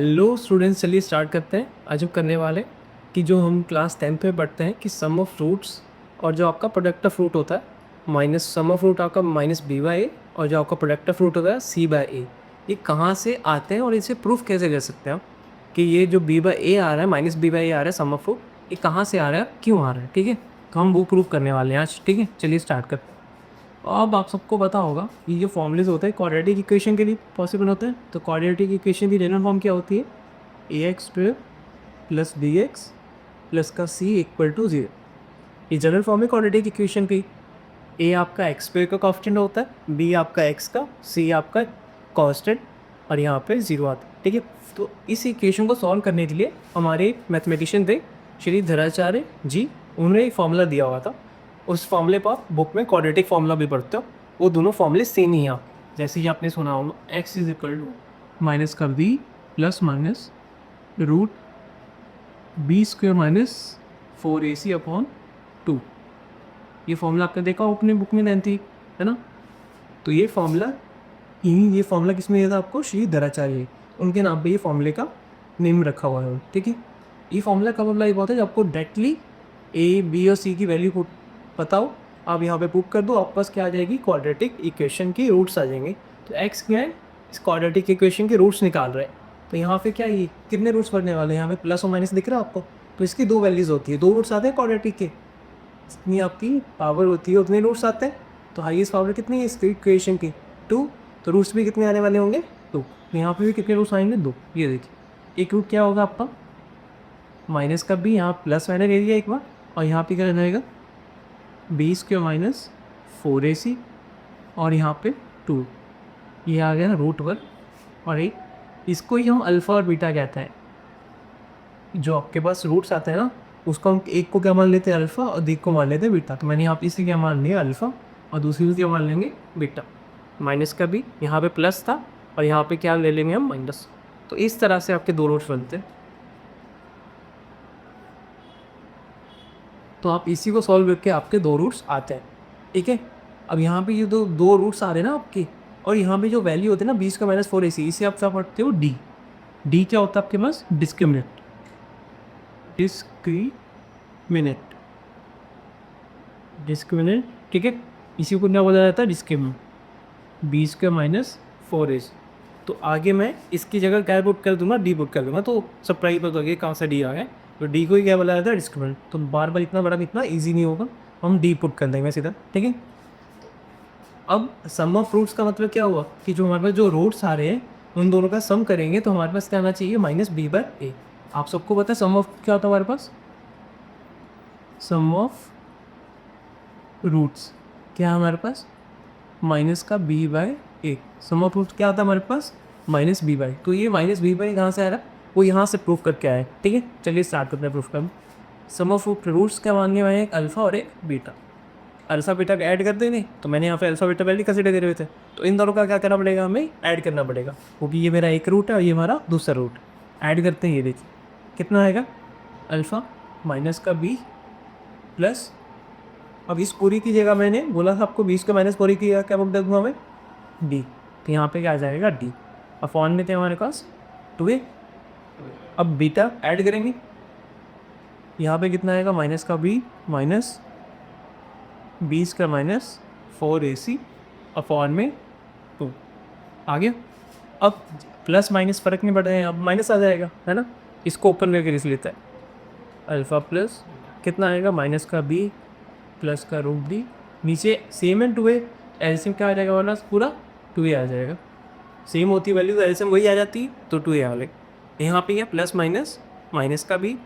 Hello students, चलिए start करते हैं। आज हम करने वाले कि जो हम क्लास 10th में पढ़ते हैं कि सम ऑफ फ्रूट्स और जो आपका प्रोडक्ट ऑफ फ्रूट होता है माइनस सम ऑफ फ्रूट आपका माइनस बी बाई ए और जो आपका प्रोडक्ट ऑफ फ्रूट होता है सी बाई ए, ये कहाँ से आते हैं और इसे प्रूफ कैसे कर सकते हैं हम कि ये जो बी बाई ए आ रहा है माइनस बी बाई ए आ रहा है सम ऑफ फ्रूट, ये कहाँ से आ रहा है, क्यों आ रहा है। ठीक है, तो हम वो प्रूफ करने वाले हैं आज। ठीक है, चलिए स्टार्ट करते हैं। अब आप सबको पता होगा ये जो फॉर्मूलेज होते हैं क्वाड्रेटिक इक्वेशन के लिए पॉसिबल होते हैं। तो क्वाड्रेटिक इक्वेशन की जनरल फॉर्म क्या होती है? A X square plus B X plus का सी इक्वल टू 0। ये जनरल फॉर्म है क्वाड्रेटिक इक्वेशन की। ए आपका एक्स स्क्वेयर का कॉन्स्टेंट होता है, बी आपका एक्स का, सी आपका कॉन्स्टेंट और यहाँ पे 0 आता है। ठीक है, तो इस इक्वेशन को सॉल्व करने के लिए हमारे मैथमेटिशियन थे श्री धराचार्य जी, उन्होंने एक फॉर्मूला दिया हुआ था। उस फॉर्मूले पर आप बुक में क्वाड्रेटिक फॉर्मूला भी पढ़ते हो, वो दोनों फॉर्मूले सेम ही हैं। जैसे कि आपने सुना होगा X is equal to minus का B plus minus root B square minus 4ac upon 2। ये फॉर्मूला आपने देखा हो अपनी बुक में रहती है ना। तो ये फॉर्मूला किसमें दिया था आपको? श्री धराचार्य, उनके नाम पे ये फॉर्मूले का नेम रखा हुआ है। ठीक है, ये फॉर्मूला कब अप्लाई होता है? जब आपको डायरेक्टली ए बी और सी की वैल्यू पता हो, आप यहाँ पे पुट कर दो, आपके पास क्या आ जाएगी? क्वाड्रेटिक इक्वेशन की रूट्स आ जाएंगे। तो एक्स क्या है? इस क्वाड्रेटिक इक्वेशन के रूट्स निकाल रहे हैं। तो यहाँ पे क्या, ये कितने रूट्स पढ़ने वाले हैं? यहाँ पे प्लस और माइनस दिख रहा है आपको, तो इसकी दो वैल्यूज़ होती है, दो रूट्स आते हैं क्वाड्रेटिक के। जितनी आपकी पावर होती है उतने रूट्स आते हैं। तो हाईएस्ट पावर कितनी है इसकी इक्वेशन की? 2। तो रूट्स भी कितने आने वाले होंगे? 2। तो यहाँ पे भी कितने रूट्स आएंगे? 2। ये देखिए, एक रूट क्या होगा आपका? माइनस का बी, यहाँ प्लस मैंने ले लिया एक बार, और यहाँ पे क्या रहेगा? बी स्क्वेयर माइनस 4ac और यहाँ पे 2। ये आ गया ना रूट 1 और 8। इसको ही हम अल्फ़ा और बीटा कहते हैं। जो आपके पास रूट्स आते हैं ना, उसको हम एक को क्या मान लेते हैं? अल्फ़ा, और एक को मान लेते हैं बीटा। तो मैंने यहाँ पे इसे क्या मान लिया? अल्फ़ा, और दूसरी को क्या मान लेंगे? बीटा। माइनस का भी यहाँ पे प्लस था और यहाँ पे क्या ले लेंगे हम? माइनस। तो इस तरह से आपके दो रूट्स बनते हैं। तो आप इसी को सॉल्व करके आपके दो रूट्स आते हैं। ठीक है, अब यहाँ पे ये दो रूट्स आ रहे हैं ना आपके, और यहाँ पे जो वैल्यू होती है ना 20 का माइनस 4ac, इसे आप क्या पढ़ते हो? डी। डी क्या होता है आपके पास? डिस्क्रिमिनेंट। Discriminant, discriminant. ठीक है, इसी को क्या बोला जाता है? डिस्क्रिमिनेंट। 20 का माइनस 4ac। तो आगे मैं इसकी जगह क्या पुट कर दूंगा? डी पुट कर दूंगा। तो सरप्राइज पता होगी कहाँ से डी आ गया। तो डी को ही क्या बोला जाता है? डिस्क्रिमिनेंट। तो बार बार इतना बड़ा इतना ईजी नहीं होगा, हम डी पुट कर देंगे सीधा। ठीक है, अब सम ऑफ फ्रूट्स का मतलब क्या हुआ कि जो हमारे पास जो रूट्स आ रहे हैं उन दोनों का सम करेंगे तो हमारे पास क्या आना चाहिए? माइनस बी बाई ए। आप सबको पता है सम ऑफ क्या होता है हमारे पास? सम ऑफ रूट्स क्या है हमारे पास? माइनस का B by A. Sum of roots क्या आता है हमारे पास? Minus B by. तो ये माइनस बी बाई कहाँ से आ रहा है? वो यहाँ से प्रूफ करके आए। ठीक है, चलिए स्टार्ट करते हैं प्रूफ का। सम ऑफ रूट्स क्या मानने वाले हैं? एक अल्फ़ा और एक बीटा। अल्फ़ा बीटा का ऐड कर देंगे, तो मैंने यहाँ पे अल्फ़ा बीटा पहले कंसिडर करे हुए थे, तो इन दोनों का क्या करना पड़ेगा? हमें ऐड करना पड़ेगा, क्योंकि ये मेरा एक रूट है और ये हमारा दूसरा रूट। ऐड करते हैं, ये देखिए कितना आएगा? अल्फ़ा माइनस का बी प्लस, अब इस पूरी की जगह मैंने बोला था आपको 20 का माइनस पूरी की क्या बुक दे दूँगा मैं? डी। तो यहाँ पे क्या आ जाएगा? डी। और फॉर्म में थे हमारे पास 2a। अब बीटा ऐड करेंगे, यहाँ पे कितना आएगा? माइनस का बी माइनस 20 का माइनस 4ac अपॉन में 2 आ गया। अब प्लस माइनस फ़र्क नहीं पड़ रहे हैं, अब माइनस आ जाएगा, है ना। इसको ओपन करके लिख लेता है। अल्फ़ा प्लस कितना आएगा? माइनस का बी प्लस का रूट डी, नीचे सेम है 2a, एलसीएम क्या आ जाएगा वाला? पूरा 2a आ जाएगा। सेम होती वैल्यू तो एलसीएम वही आ जाती है, तो 2a आ गई। यहाँ पे क्या? प्लस माइनस, माइनस का बी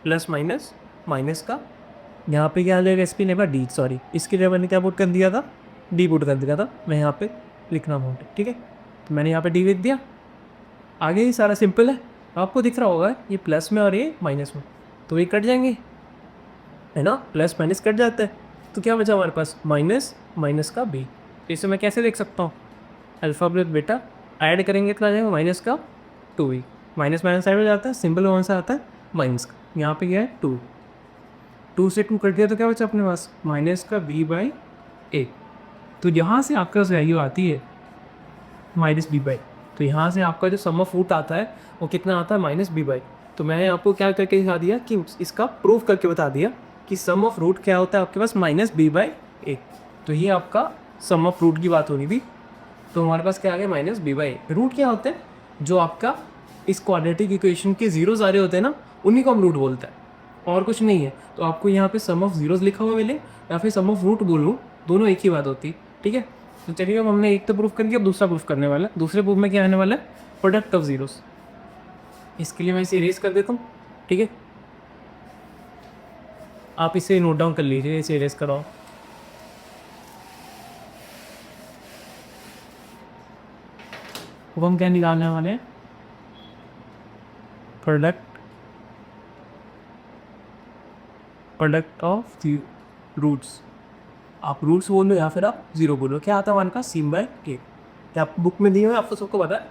प्लस माइनस माइनस का, यहाँ पे क्या आ जाएगा? S P neighbour D, sorry इसकी जगह मैंने क्या पुट कर दिया था? डी पुट कर दिया था। मैं यहाँ पे लिखना भूल गया। ठीक है, तो मैंने यहाँ पे डी लिख दिया। आगे ही सारा सिंपल है, आपको दिख रहा होगा ये प्लस में और ये माइनस में, तो ये कट जाएंगे, है ना। प्लस माइनस कट जाता है, तो क्या बचा हमारे पास? माइनस माइनस का बी। तो इसे मैं कैसे देख सकता हूँ? अल्फ़ा प्लस बीटा ऐड करेंगे कितना आ जाएगा? माइनस का 2a। माइनस माइनस साइड में जाता है, सिंपल कौन सा आता है? माइनस का। यहाँ पे क्या है? 2। 2 से 2 कट दिया तो क्या बचा अपने पास? माइनस का बी बाई ए। तो यहाँ से आपके पास वैल्यू आती है माइनस बी बाई। तो यहाँ से आपका जो सम ऑफ रूट आता है वो कितना आता है माइनस बी बाई। तो मैंने आपको क्या करके दिखा दिया कि इसका प्रूफ करके बता दिया कि सम ऑफ रूट क्या होता है आपके पास माइनस बी बाई ए। तो ये आपका सम ऑफ रूट की बात हो रही थी। तो हमारे पास क्या आ गया minus B by A. Root क्या होते हैं, जो आपका इस क्वाड्रेटिक इक्वेशन के जीरो सारे होते हैं ना, उन्हीं को हम रूट बोलते हैं, और कुछ नहीं है। तो आपको यहाँ पे सम ऑफ जीरोस लिखा हुआ मिले या फिर सम ऑफ रूट बोल लूँ, दोनों एक ही बात होती है। ठीक है, तो चलिए अब हमने एक तो प्रूफ कर दिया, अब दूसरा प्रूफ करने वाला है। दूसरे प्रूफ में क्या आने वाला है, प्रोडक्ट ऑफ जीरोस। इसके लिए मैं इसे इरेज कर देता हूँ। ठीक है, आप इसे नोट डाउन कर लीजिए, इसे इरेज कराओ। अब हम क्या निकालने वाले हैं, प्रोडक्ट ऑफ रूट्स। आप रूट्स बोलो या फिर आप जीरो बोलो। क्या आता है हमारे पास, सी बाई ए। आप बुक में दिए हुए आपको सबको पता है।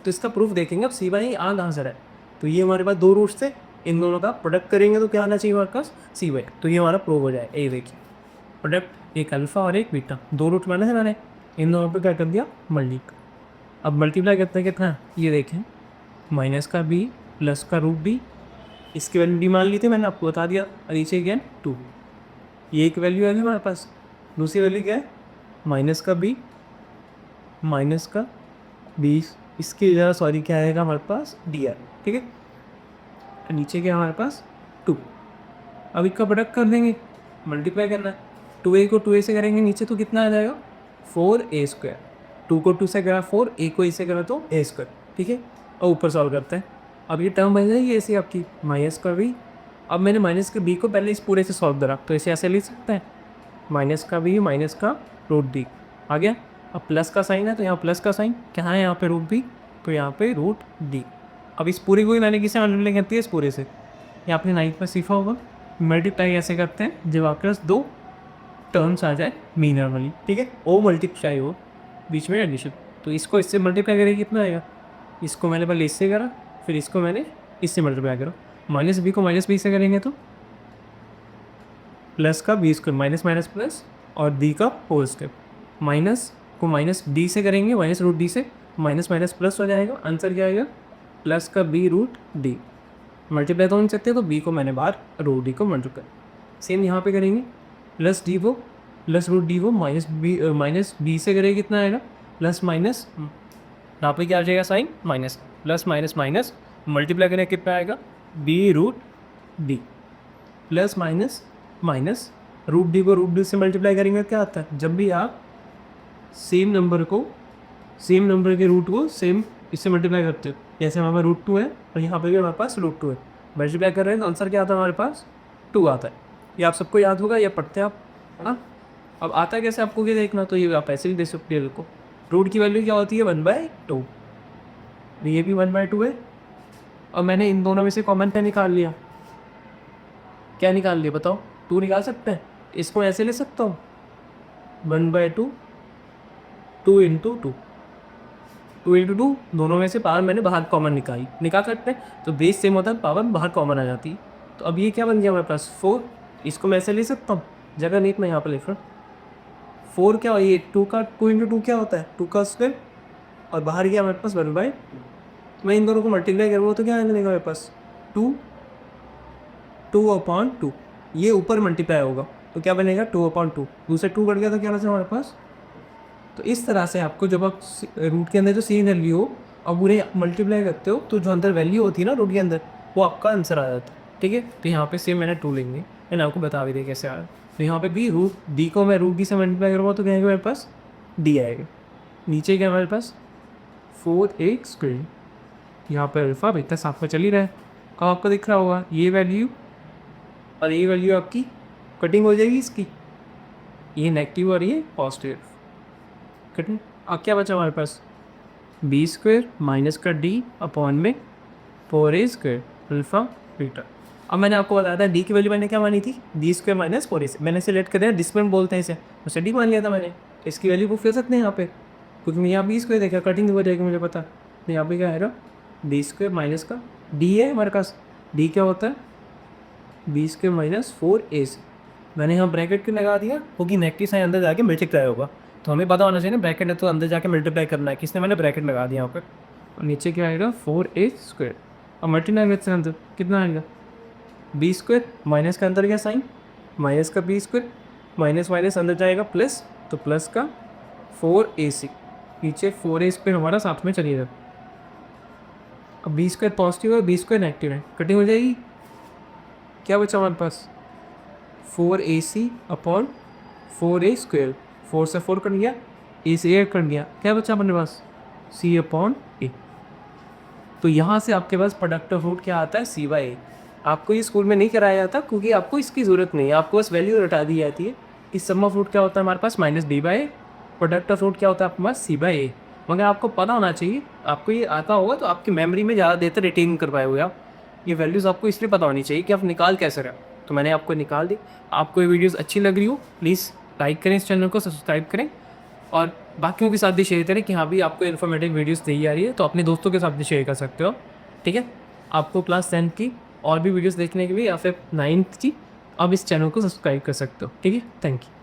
तो इसका प्रूफ देखेंगे अब, सी बाई आ कहाँ से है। तो ये हमारे पास दो रूट्स थे, इन दोनों का प्रोडक्ट करेंगे तो क्या आना चाहिए हमारे पास, सी बाई। तो ये हमारा प्रूफ हो जाए। ए देखिए, प्रोडक्ट एक अल्फा और एक बीटा, दो रूट माने थे मैंने, इन दोनों पे क्या कर दिया मल्टीप्लाई। अब मल्टीप्लाई करते हैं कितना, ये देखें माइनस का बी प्लस का रूट बी। इसकी वैल्यू डी मान ली थी मैंने, आपको बता दिया। और नीचे क्या है 2, ये एक वैल्यू है हमारे पास। दूसरी वैल्यू क्या है, माइनस का बी माइनस का 20, इसकी जगह सॉरी क्या आएगा हमारे पास डी आर। ठीक है, नीचे क्या हमारे पास 2। अब इसका प्रोडक्ट कर देंगे, मल्टीप्लाई करना है। 2a को 2a से करेंगे नीचे तो कितना आ जाएगा 4a²। 2 को 2 से करा 4, a को इसे करा तो a²। ठीक है, और ऊपर सॉल्व करते हैं। अब ये टर्म बन जाएगी ऐसे आपकी माइनस का बी। अब मैंने माइनस के बी को पहले इस पूरे से सॉल्व करा, तो इसे ऐसे लिख सकते हैं माइनस का बी माइनस का रूट डी आ गया। अब प्लस का साइन है तो यहाँ प्लस का साइन, क्या है यहाँ पे रूट बी, तो यहाँ पे रूट डी। अब इस पूरे को ही मैंने किसे मल्टीप्लाई करती है, इस पूरे से। ये आपने 9th में सीखा होगा, मल्टीप्लाई ऐसे करते हैं जब आपके पास दो टर्म्स आ जाए मीनर वाली। ठीक है, ओ मल्टीप्लाई हो बीच में एडिशन। तो इसको इससे मल्टीप्लाई करेंगे कितना आएगा, इसको मैंने पहले इससे करा, फिर इसको मैंने इससे मल्टीप्लाई करा। माइनस बी को माइनस बी से करेंगे तो प्लस का B square, minus minus plus और डी का होल स्क्वायर। माइनस को माइनस डी से करेंगे, माइनस रूट डी से, माइनस माइनस प्लस हो जाएगा। आंसर क्या आएगा, प्लस का बी रूट डी। मल्टीप्लाई तो नहीं सकते, तो बी को मैंने बाहर, रूट डी को मल्टीप्लाई। सेम यहाँ पे करेंगे, प्लस डी वो प्लस रूट डी वो माइनस बी से करेंगे कितना आएगा, प्लस माइनस, यहाँ पे क्या आ जाएगा sign minus, plus minus minus multiply करें कितना आएगा B root D, plus minus minus root D को रूट डी से मल्टीप्लाई करेंगे क्या आता है, जब भी आप सेम नंबर के रूट को सेम इससे मल्टीप्लाई करते हो। जैसे हमारे पास रूट 2 है और यहाँ पे भी हमारे पास रूट 2 है, मल्टीप्लाई कर रहे हैं तो आंसर क्या आता है हमारे पास 2 आता है। ये आप सबको याद होगा, या पढ़ते हैं आप, हाँ। अब आता है कैसे आपको क्या देखना, तो ये आप ऐसे भी दे सकते हैं। देखो रूट की वैल्यू क्या होती है 1/2, ये भी 1/2 है। और मैंने इन दोनों में से कॉमन क्या निकाल लिया, क्या निकाल लिया बताओ, 2 निकाल सकते हैं। इसको ऐसे ले सकता हूँ 1/2, 2 इंटू 2, 2 इंटू 2, दोनों में से पावर मैंने बाहर कॉमन निकाल सकते हैं। तो बेस सेम होता है, पावर बाहर कॉमन आ जाती है। तो अब ये क्या बन गया हमारे पास 4, इसको मैं ऐसे ले सकता हूँ, जगह नहीं मैं यहाँ पर लिख रहा हूँ 4 क्या, ये 2 का 2 इंटू 2 क्या होता है 2 का स्क्वायर, और बाहर गया हमारे पास 1/2। मैं इन दोनों को मल्टीप्लाई करूँगा तो क्या आने लगेगा मेरे पास 2/2। ये ऊपर मल्टीप्लाई होगा तो क्या बनेगा 2/2, दूसरे 2 बढ़ गया तो क्या बचा हमारे पास। तो इस तरह से आपको जब आप रूट के अंदर जो सेम वैल्यू हो और पूरे मल्टीप्लाई करते हो, तो जो अंदर वैल्यू होती है ना रूट के अंदर, वो आपका आंसर आ जाता है। ठीक है, तो यहाँ पे सेम मैंने 2 लेंगे, मैंने आपको बता भी दिया कैसे आया। तो यहाँ पे भी रूट डी को मैं रूट डी से मल्टीप्लाई करूँगा तो क्या आएगा मेरे पास डी आएगा। नीचे क्या हमारे पापास 4a², यहाँ पर अल्फा इतना साफ में चल ही रहा है। अब आपको दिख रहा होगा ये वैल्यू और ये वैल्यू आपकी कटिंग हो जाएगी इसकी, ये नेगेटिव और ये पॉजिटिव कटिंग। अब क्या बचा हमारे पास b² माइनस का d अपॉन में 4a² अल्फ़ा बीटा। अब मैंने आपको बताया था डी की वैल्यू मैंने क्या मानी थी d² माइनस 4a से, मैंने सेलेक्ट कर दिया डिस्क्रिमिनेंट बोलते हैं इसे, उसे डी मान लिया था मैंने। इसकी वैल्यू प्रूफ कर सकते हैं यहाँ पे, क्योंकि मैं यहाँ b² देखा कटिंग हो जाएगी मुझे पता। तो यहाँ पे क्या आएगा d² माइनस का d है हमारे पास, d क्या होता है b² माइनस 4a से। मैंने यहाँ ब्रैकेट क्यों लगा दिया, क्योंकि नेगेटिव साइन अंदर जाके मल्टीप्लाई होगा, तो हमें पता होना चाहिए ना ब्रैकेट है तो अंदर जाके मल्टीप्लाई करना है, किसने मैंने ब्रैकेट लगा दिया यहाँ पर। और नीचे क्या आएगा 4a²। अब मल्टीप्लाई करते हैं अंदर कितना आएगा b² माइनस का अंदर क्या साइन माइनस का b², माइनस माइनस अंदर जाएगा प्लस, तो प्लस का 4ac, नीचे 4a² हमारा साथ में चलिएगा। अब b² पॉजिटिव है, b² नेगेटिव है, कटिंग हो जाएगी। क्या बचा हमारे पास 4ac अपॉन 4a², 4 से 4 कट गया, a से a कट गया, क्या बचा हमारे पास c अपॉन a। तो यहाँ से आपके पास प्रोडक्ट ऑफ रूट क्या आता है c/a। आपको ये स्कूल में नहीं कराया जाता क्योंकि आपको इसकी ज़रूरत नहीं है, आपको बस वैल्यू रटा दी जाती है कि सम ऑफ रूट क्या होता है हमारे पास -b/a, प्रोडक्ट ऑफ रूट क्या होता है आपके पास c/a। मगर आपको पता होना चाहिए, आपको ये आता होगा तो आपकी मेमोरी में ज़्यादा देर तक रिटेन कर पाओगे आप। ये वैल्यूज़ आपको इसलिए पता होनी चाहिए कि आप निकाल कैसे रहे हो। तो मैंने आपको निकाल दी। आपको ये वीडियोज़ अच्छी लग रही हो प्लीज़ लाइक करें, इस चैनल को सब्सक्राइब करें और बाकियों के साथ भी शेयर करें कि हाँ भी आपको इन्फॉर्मेटिव वीडियोस दी जा रही है, तो अपने दोस्तों के साथ भी शेयर कर सकते हो। ठीक है, आपको क्लास 10 की और भी वीडियोस देखने के लिए या फिर 9th की आप इस चैनल को सब्सक्राइब कर सकते हो। ठीक है, थैंक यू।